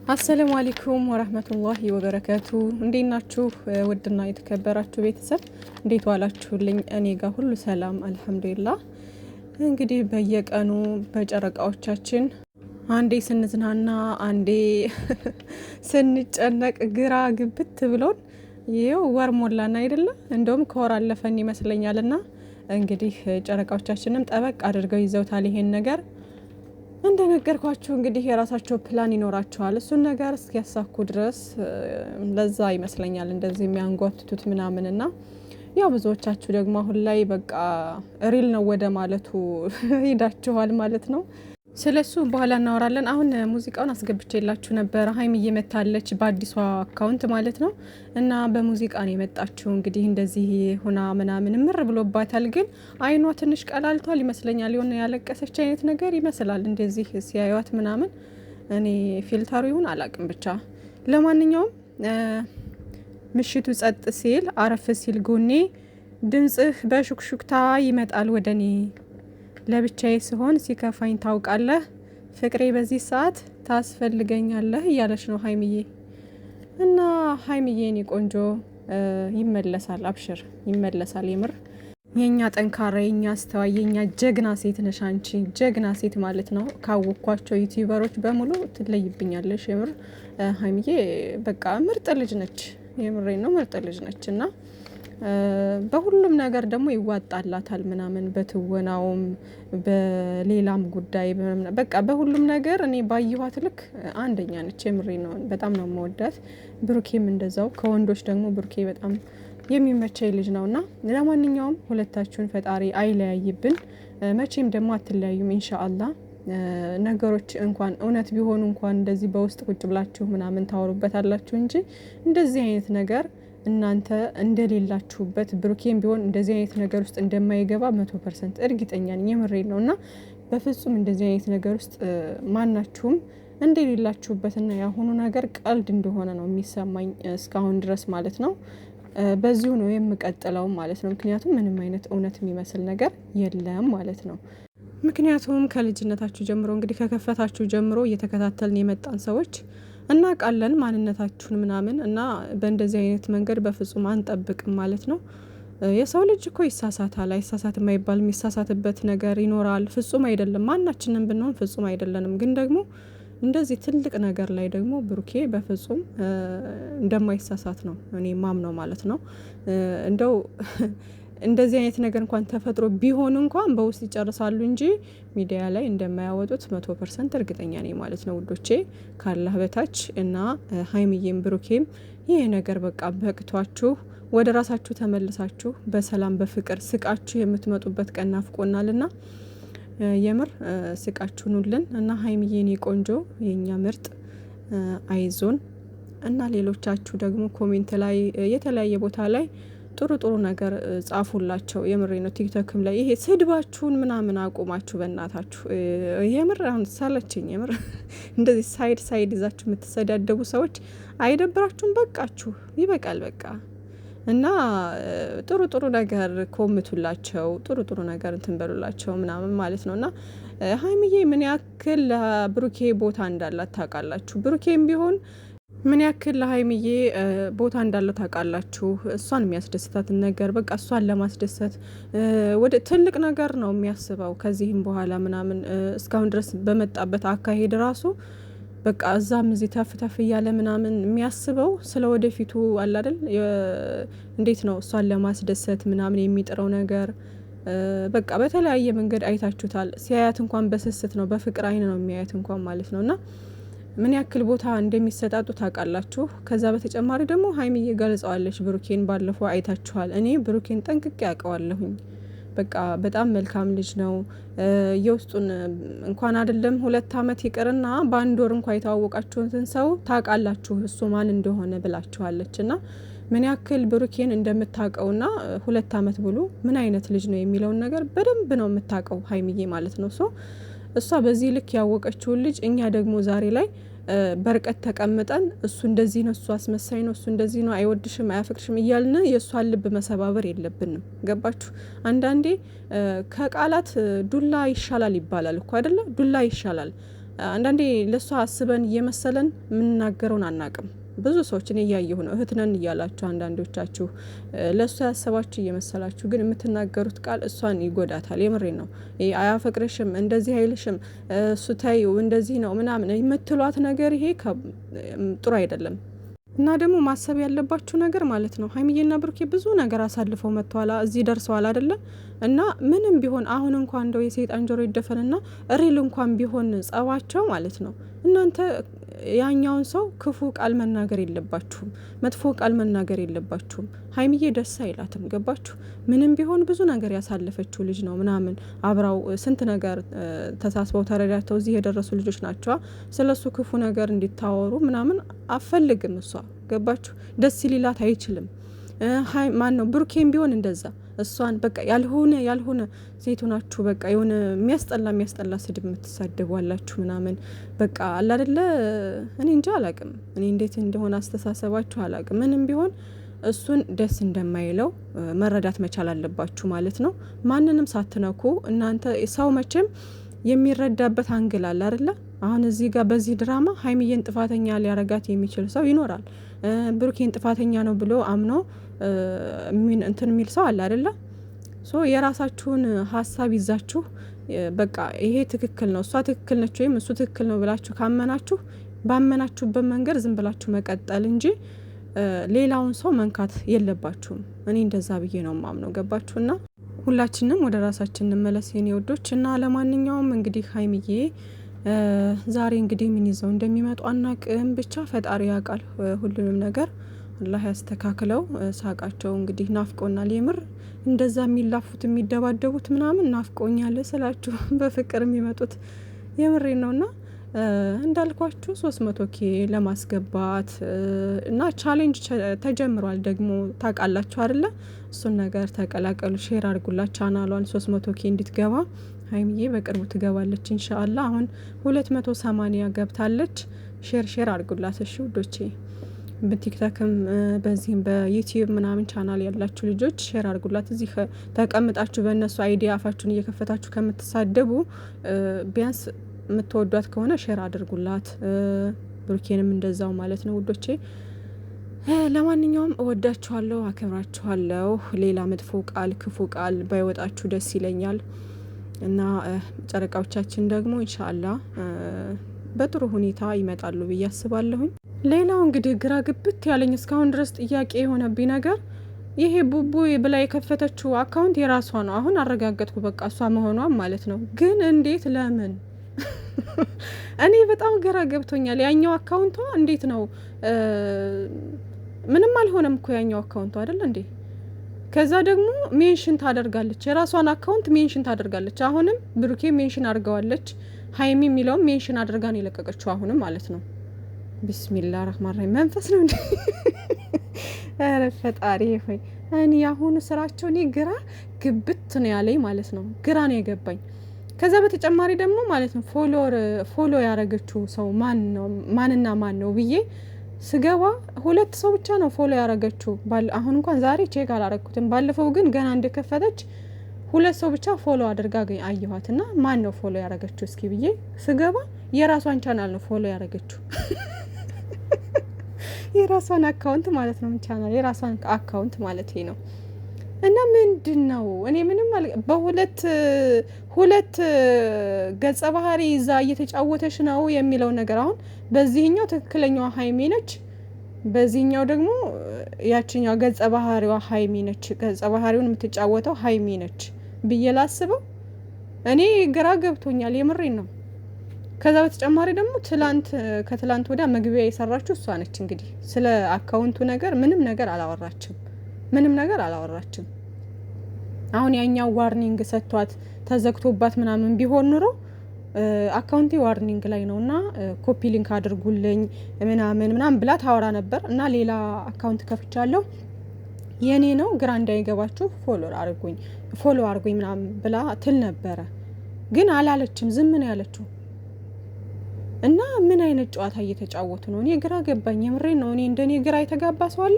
አሰላሙ አለይኩም ወራህመቱላሂ ወበረካቱ። እንዴት ናችሁ? ውድና የተከበራችሁ ቤተሰብ እንዴት ዋላችሁልኝ? እኔ ጋር ሁሉ ሰላም አልሐምዱሊላህ። እንግዲህ በየቀኑ በጨረቃዎቻችን አንዴ ስንዝናና አንዴ ስንጨነቅ ግራ ግብት ብሎን ይኸው ወር ሞላን አይደለም? እንደውም ከወር አለፈን ይመስለኛልና እንግዲህ ጨረቃዎቻችንም ጠበቅ አድርገው ይዘውታል ይሄን ነገር። እንደነገርኳችሁ እንግዲህ የራሳቸው ፕላን ይኖራቸዋል። እሱን ነገር እስኪያሳኩ ድረስ ለዛ ይመስለኛል እንደዚህ የሚያንጓትቱት ምናምንና ያው ብዙዎቻችሁ ደግሞ አሁን ላይ በቃ ሪል ነው ወደ ማለቱ ሄዳችኋል ማለት ነው። ስለሱ በኋላ እናወራለን። አሁን ሙዚቃውን አስገብቼላችሁ ነበር። ሀይሚዬ መታለች በአዲሷ አካውንት ማለት ነው እና በሙዚቃ ነው የመጣችው። እንግዲህ እንደዚህ ሆና ምናምን ምር ብሎባታል፣ ግን አይኗ ትንሽ ቀላልቷል ይመስለኛል። የሆነ ያለቀሰች አይነት ነገር ይመስላል እንደዚህ ሲያዩት ምናምን። እኔ ፊልተሩ ይሁን አላቅም ብቻ። ለማንኛውም ምሽቱ ጸጥ ሲል አረፍ ሲል ጎኔ ድምጽህ በሹክሹክታ ይመጣል ወደኔ ለብቻዬ ሲሆን ሲከፋኝ ታውቃለህ ፍቅሬ በዚህ ሰዓት ታስፈልገኛለህ እያለች ነው ሀይሚዬ። እና ሀይሚዬ እኔ ቆንጆ ይመለሳል፣ አብሽር ይመለሳል። የምር የኛ ጠንካራ፣ የኛ አስተዋይ፣ የኛ ጀግና ሴት ነሽ አንቺ። ጀግና ሴት ማለት ነው። ካወኳቸው ዩቲዩበሮች በሙሉ ትለይብኛለሽ። የምር ሀይሚዬ በቃ ምርጥ ልጅ ነች። የምሬ ነው፣ ምርጥ ልጅ ነች እና በሁሉም ነገር ደግሞ ይዋጣላታል ምናምን፣ በትወናውም በሌላም ጉዳይ በቃ በሁሉም ነገር እኔ ባየኋት ልክ አንደኛ ነች። የምሬ ነው፣ በጣም ነው መወዳት። ብሩኬም እንደዛው። ከወንዶች ደግሞ ብሩኬ በጣም የሚመቸኝ ልጅ ነውና ለማንኛውም ሁለታችሁን ፈጣሪ አይለያይብን። መቼም ደግሞ አትለያዩም ኢንሻአላህ። ነገሮች እንኳን እውነት ቢሆኑ እንኳን እንደዚህ በውስጥ ቁጭ ብላችሁ ምናምን ታወሩበታላችሁ እንጂ እንደዚህ አይነት ነገር እናንተ እንደሌላችሁበት ብሩኬም ቢሆን እንደዚህ አይነት ነገር ውስጥ እንደማይገባ 100% እርግጠኛ ነኝ። የምሬን ነው እና በፍጹም እንደዚህ አይነት ነገር ውስጥ ማናችሁም እንደሌላችሁበትና ያሁኑ ነገር ቀልድ እንደሆነ ነው የሚሰማኝ እስካሁን ድረስ ማለት ነው። በዚሁ ነው የምቀጥለው ማለት ነው። ምክንያቱም ምንም አይነት እውነት የሚመስል ነገር የለም ማለት ነው። ምክንያቱም ከልጅነታችሁ ጀምሮ እንግዲህ ከከፈታችሁ ጀምሮ እየተከታተልን የመጣን ሰዎች እናውቃለን ማንነታችሁን ምናምን እና በእንደዚህ አይነት መንገድ በፍጹም አንጠብቅም ማለት ነው። የሰው ልጅ እኮ ይሳሳታል፣ አይሳሳት የማይባል የሚሳሳትበት ነገር ይኖራል። ፍጹም አይደለም፣ ማናችንም ብንሆን ፍጹም አይደለንም። ግን ደግሞ እንደዚህ ትልቅ ነገር ላይ ደግሞ ብሩኬ በፍጹም እንደማይሳሳት ነው እኔ ማምነው ማለት ነው። እንደው እንደዚህ አይነት ነገር እንኳን ተፈጥሮ ቢሆን እንኳን በውስጥ ይጨርሳሉ እንጂ ሚዲያ ላይ እንደማያወጡት 100% እርግጠኛ ነኝ ማለት ነው ውዶቼ፣ ካላህ በታች እና ሀይሚዬም ብሩኬም ይሄ ነገር በቃ በቅቷችሁ ወደ ራሳችሁ ተመልሳችሁ በሰላም በፍቅር ስቃችሁ የምትመጡበት ቀን ናፍቆናልና የምር ስቃችሁኑልን እና ሀይሚዬ የኔ ቆንጆ የኛ ምርጥ አይዞን። እና ሌሎቻችሁ ደግሞ ኮሜንት ላይ የተለያየ ቦታ ላይ ጥሩ ጥሩ ነገር ጻፉላቸው። የምሬ ነው። ቲክቶክም ላይ ይሄ ስድባችሁን ምናምን አቁማችሁ በእናታችሁ። የምር አሁን ሳለችኝ የምር እንደዚህ ሳይድ ይዛችሁ የምትሰዳደቡ ሰዎች አይደብራችሁም? በቃችሁ፣ ይበቃል በቃ። እና ጥሩ ጥሩ ነገር ኮምቱላቸው፣ ጥሩ ጥሩ ነገር እንትን በሉላቸው ምናምን ማለት ነው። እና ሀይሚዬ ምን ያክል ለብሩኬ ቦታ እንዳላት ታውቃላችሁ። ብሩኬም ቢሆን ምን ያክል ለሀይሚዬ ቦታ እንዳለው ታውቃላችሁ። እሷን የሚያስደስታትን ነገር በቃ እሷን ለማስደሰት ወደ ትልቅ ነገር ነው የሚያስበው ከዚህም በኋላ ምናምን። እስካሁን ድረስ በመጣበት አካሄድ ራሱ በቃ እዛም እዚህ ተፍ እያለ ምናምን የሚያስበው ስለ ወደፊቱ አለ አይደል? እንዴት ነው እሷን ለማስደሰት ምናምን የሚጥረው ነገር በቃ በተለያየ መንገድ አይታችሁታል። ሲያያት እንኳን በስስት ነው፣ በፍቅር አይን ነው የሚያያት እንኳን ማለት ነውና ምን ያክል ቦታ እንደሚሰጣጡ ታውቃላችሁ። ከዛ በተጨማሪ ደግሞ ሀይሚዬ ገልጸዋለች ብሩኬን፣ ባለፈው አይታችኋል። እኔ ብሩኬን ጠንቅቄ ያውቀዋለሁኝ። በቃ በጣም መልካም ልጅ ነው። የውስጡን እንኳን አይደለም 2 አመት ይቅርና በአንድ ወር እንኳን የተዋወቃችሁትን ሰው ታውቃላችሁ እሱ ማን እንደሆነ ብላችኋለች። እና ምን ያክል ብሩኬን እንደምታውቀውና 2 አመት ብሎ ምን አይነት ልጅ ነው የሚለውን ነገር በደንብ ነው የምታውቀው ሀይሚዬ ማለት ነው። እሷ በዚህ ልክ ያወቀችውን ልጅ እኛ ደግሞ ዛሬ ላይ በርቀት ተቀምጠን እሱ እንደዚህ ነው፣ እሱ አስመሳይ ነው፣ እሱ እንደዚህ ነው፣ አይወድሽም፣ አያፈቅርሽም እያልን የእሷን ልብ መሰባበር የለብንም። ገባችሁ? አንዳንዴ ከቃላት ዱላ ይሻላል ይባላል እኮ አይደለ? ዱላ ይሻላል። አንዳንዴ ለሷ አስበን እየመሰለን የምንናገረውን አናቅም። ብዙ ሰዎች እኔ እያየሁ ነው። እህት ነን እያላችሁ አንዳንዶቻችሁ ለእሷ ያሰባችሁ እየመሰላችሁ ግን የምትናገሩት ቃል እሷን ይጎዳታል። የምሬን ነው። አያፈቅርሽም፣ እንደዚህ አይልሽም፣ እሱ ተይው፣ እንደዚህ ነው ምናምን የምትሏት ነገር ይሄ ጥሩ አይደለም። እና ደግሞ ማሰብ ያለባችሁ ነገር ማለት ነው ሀይሚዬና ብሩኬ ብዙ ነገር አሳልፈው መጥተዋል፣ እዚህ ደርሰዋል አይደለ? እና ምንም ቢሆን አሁን እንኳን እንደው የሰይጣን ጆሮ ይደፈንና ሪል እንኳን ቢሆን ጸባቸው ማለት ነው እናንተ ያኛውን ሰው ክፉ ቃል መናገር የለባችሁም፣ መጥፎ ቃል መናገር የለባችሁም። ሀይሚዬ ደስ አይላትም። ገባችሁ? ምንም ቢሆን ብዙ ነገር ያሳለፈችው ልጅ ነው ምናምን አብራው ስንት ነገር ተሳስበው ተረዳድተው እዚህ የደረሱ ልጆች ናቸው። ስለሱ ክፉ ነገር እንዲታወሩ ምናምን አፈልግም እሷ። ገባችሁ? ደስ ሊላት አይችልም። ማን ነው ብሩኬም ቢሆን እንደዛ እሷን በቃ ያልሆነ ሴቱ ናችሁ። በቃ የሆነ የሚያስጠላ ስድብ የምትሳደቡ አላችሁ ምናምን በቃ አለ አይደለ? እኔ እንጃ አላቅም። እኔ እንዴት እንደሆነ አስተሳሰባችሁ አላቅም። ምንም ቢሆን እሱን ደስ እንደማይለው መረዳት መቻል አለባችሁ ማለት ነው። ማንንም ሳትነኩ እናንተ ሰው መቼም የሚረዳበት አንግል አለ አይደለ? አሁን እዚህ ጋር በዚህ ድራማ ሀይሚዬን ጥፋተኛ ሊያረጋት የሚችል ሰው ይኖራል። ብሩኬን ጥፋተኛ ነው ብሎ አምኖ እንትን የሚል ሰው አለ አይደለ? ሶ የራሳችሁን ሀሳብ ይዛችሁ በቃ ይሄ ትክክል ነው፣ እሷ ትክክል ነች ወይም እሱ ትክክል ነው ብላችሁ ካመናችሁ ባመናችሁበት መንገድ ዝም ብላችሁ መቀጠል እንጂ ሌላውን ሰው መንካት የለባችሁም። እኔ እንደዛ ብዬ ነው ማምነው። ገባችሁና ሁላችንም ወደ ራሳችን እንመለስ የኔ ወዶች። እና ለማንኛውም እንግዲህ ሀይሚዬ ዛሬ እንግዲህ ምን ይዘው እንደሚመጡ አናቅም። ብቻ ፈጣሪ ያውቃል ሁሉንም ነገር፣ አላህ ያስተካክለው። ሳቃቸው እንግዲህ ናፍቆናል። የምር እንደዛ የሚላፉት የሚደባደቡት ምናምን ናፍቆኛል ስላችሁ በፍቅር የሚመጡት የምሬ ነውና እንዳልኳችሁ 300K ለማስገባት እና ቻሌንጅ ተጀምሯል። ደግሞ ታውቃላችሁ አይደለ? እሱን ነገር ተቀላቀሉ፣ ሼር አድርጉላት ቻናሏን 300K እንድትገባ። ሀይሚዬ በቅርቡ ትገባለች ኢንሻአላህ። አሁን 280 ገብታለች። ሼር አድርጉላት እሺ ውዶቼ። በቲክቶክም በዚህም በዩቲዩብ ምናምን ቻናል ያላችሁ ልጆች ሼር አድርጉላት። እዚህ ተቀምጣችሁ በእነሱ አይዲያ አፋችሁን እየከፈታችሁ ከምትሳደቡ ቢያንስ የምትወዷት ከሆነ ሼር አድርጉላት። ብሩኬንም እንደዛው ማለት ነው ውዶቼ። ለማንኛውም እወዳችኋለሁ፣ አከብራችኋለሁ። ሌላ መጥፎ ቃል ክፉ ቃል ባይወጣችሁ ደስ ይለኛል። እና ጨረቃዎቻችን ደግሞ ኢንሻአላህ በጥሩ ሁኔታ ይመጣሉ ብዬ አስባለሁኝ። ሌላው እንግዲህ ግራ ግብት ያለኝ እስካሁን ድረስ ጥያቄ የሆነብኝ ነገር ይሄ ቡቡ ብላ የከፈተችው አካውንት የራሷ ነው። አሁን አረጋገጥኩ፣ በቃ እሷ መሆኗን ማለት ነው። ግን እንዴት ለምን? እኔ በጣም ግራ ገብቶኛል። ያኛው አካውንቷ እንዴት ነው? ምንም አልሆነም እኮ ያኛው አካውንቷ አይደል እንዴ? ከዛ ደግሞ ሜንሽን ታደርጋለች፣ የራሷን አካውንት ሜንሽን ታደርጋለች። አሁንም ብሩኬ ሜንሽን አድርገዋለች፣ ሀይሚ የሚለውም ሜንሽን አድርጋን የለቀቀችው አሁንም ማለት ነው። ቢስሚላህ ረህማን ረሂም መንፈስ ነው እንዴ? ኧረ ፈጣሪ ሆይ እኔ ያሁኑ ስራቸው እኔ ግራ ግብት ነው ያለኝ ማለት ነው። ግራ ነው የገባኝ። ከዛ በተጨማሪ ደግሞ ማለት ነው ፎሎ ያረገችው ሰው ማንና ማን ነው ብዬ ስገባ 2 ሰው ብቻ ነው ፎሎ ያረገችው። አሁን እንኳን ዛሬ ቼክ አላረኩትም። ባለፈው ግን ገና እንደከፈተች 2 ሰው ብቻ ፎሎ አድርጋ አየኋትና ማን ነው ፎሎ ያረገችው እስኪ ብዬ ስገባ የራሷን ቻናል ነው ፎሎ ያረገችው። የራሷን አካውንት ማለት ነው፣ ቻናል የራሷን አካውንት ማለት ነው። እና ምንድነው እኔ ምንም ሁለት ገጸ ባህሪ ይዛ እየተጫወተች ነው የሚለው ነገር አሁን በዚህኛው ትክክለኛዋ ሀይሚ ነች፣ በዚህኛው ደግሞ ያችኛው ገጸ ባህሪዋ ሀይሚ ነች፣ ገጸ ባህሪውን የምትጫወተው ሀይሚ ነች ብዬ ላስበው እኔ ግራ ገብቶኛል። የምሬን ነው። ከዛ በተጨማሪ ደግሞ ከትላንት ወዲያ መግቢያ የሰራችው እሷ ነች። እንግዲህ ስለ አካውንቱ ነገር ምንም ነገር አላወራችም። አሁን ያኛው ዋርኒንግ ሰጥቷት ተዘግቶባት ምናምን ቢሆን ኑሮ አካውንቴ ዋርኒንግ ላይ ነውና ኮፒ ሊንክ አድርጉልኝ ምናምን ብላ ታወራ ነበር። እና ሌላ አካውንት ከፍቻለሁ የኔ ነው ግራ እንዳይገባችሁ ፎሎ አድርጉኝ ምናምን ብላ ትል ነበረ። ግን አላለችም፣ ዝም ነው ያለችው። እና ምን አይነት ጨዋታ እየተጫወቱ ነው? እኔ ግራ ገባኝ። የምሬን ነው። እኔ እንደኔ ግራ የተጋባ ሰው አለ?